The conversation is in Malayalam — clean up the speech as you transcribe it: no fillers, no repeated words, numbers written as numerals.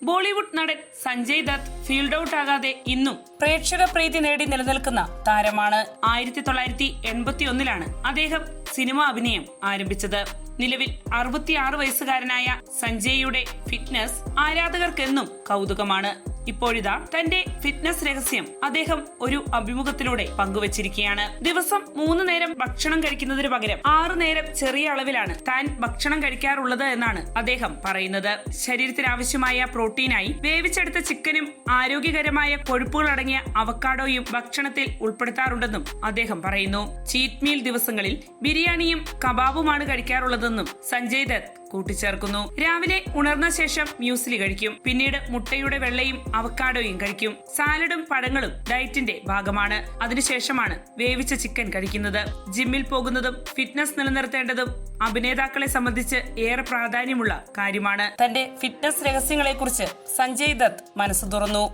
ബോളിവുഡ് നടൻ സഞ്ജയ് ദത്ത് ഫീൽഡ് ഔട്ട് ആകാതെ ഇന്നും പ്രേക്ഷക പ്രീതി നേടി നിലനിൽക്കുന്ന താരമാണ്. 1981 അദ്ദേഹം സിനിമ അഭിനയം ആരംഭിച്ചത്. നിലവിൽ 66 വയസ്സുകാരനായ സഞ്ജയ്യുടെ ഫിറ്റ്നസ് ആരാധകർക്കെന്നും കൗതുകമാണ്. ഇപ്പോഴിതാ തന്റെ ഫിറ്റ്നസ് രഹസ്യം അദ്ദേഹം ഒരു അഭിമുഖത്തിലൂടെ പങ്കുവച്ചിരിക്കുകയാണ്. ദിവസം 3 നേരം ഭക്ഷണം കഴിക്കുന്നതിന് പകരം 6 നേരം ചെറിയ അളവിലാണ് താൻ ഭക്ഷണം കഴിക്കാറുള്ളത് എന്നാണ് അദ്ദേഹം പറയുന്നത്. ശരീരത്തിന് ആവശ്യമായ പ്രോട്ടീനായി വേവിച്ചെടുത്ത ചിക്കനും ആരോഗ്യകരമായ കൊഴുപ്പുകൾ അടങ്ങിയ അവക്കാഡോയും ഭക്ഷണത്തിൽ ഉൾപ്പെടുത്താറുണ്ടെന്നും അദ്ദേഹം പറയുന്നു. ചീറ്റ് മീൽ ദിവസങ്ങളിൽ ബിരിയാണിയും കബാബുമാണ് കഴിക്കാറുള്ളതെന്നും സഞ്ജയ് ദത്ത് കൂട്ടിച്ചേർക്കുന്നു. രാവിലെ ഉണർന്ന ശേഷം മ്യൂസ്ലി കഴിക്കും. പിന്നീട് മുട്ടയുടെ വെള്ളയും അവക്കാഡോയും കഴിക്കും. സാലഡും പഴങ്ങളും ഡയറ്റിന്റെ ഭാഗമാണ്. അതിനുശേഷമാണ് വേവിച്ച ചിക്കൻ കഴിക്കുന്നത്. ജിമ്മിൽ പോകുന്നതും ഫിറ്റ്നസ് നിലനിർത്തേണ്ടതും അഭിനേതാക്കളെ സംബന്ധിച്ച് ഏറെ പ്രാധാന്യമുള്ള കാര്യമാണ്. തന്റെ ഫിറ്റ്നസ് രഹസ്യങ്ങളെക്കുറിച്ച് സഞ്ജയ് ദത്ത് മനസ്സ് തുറന്നു.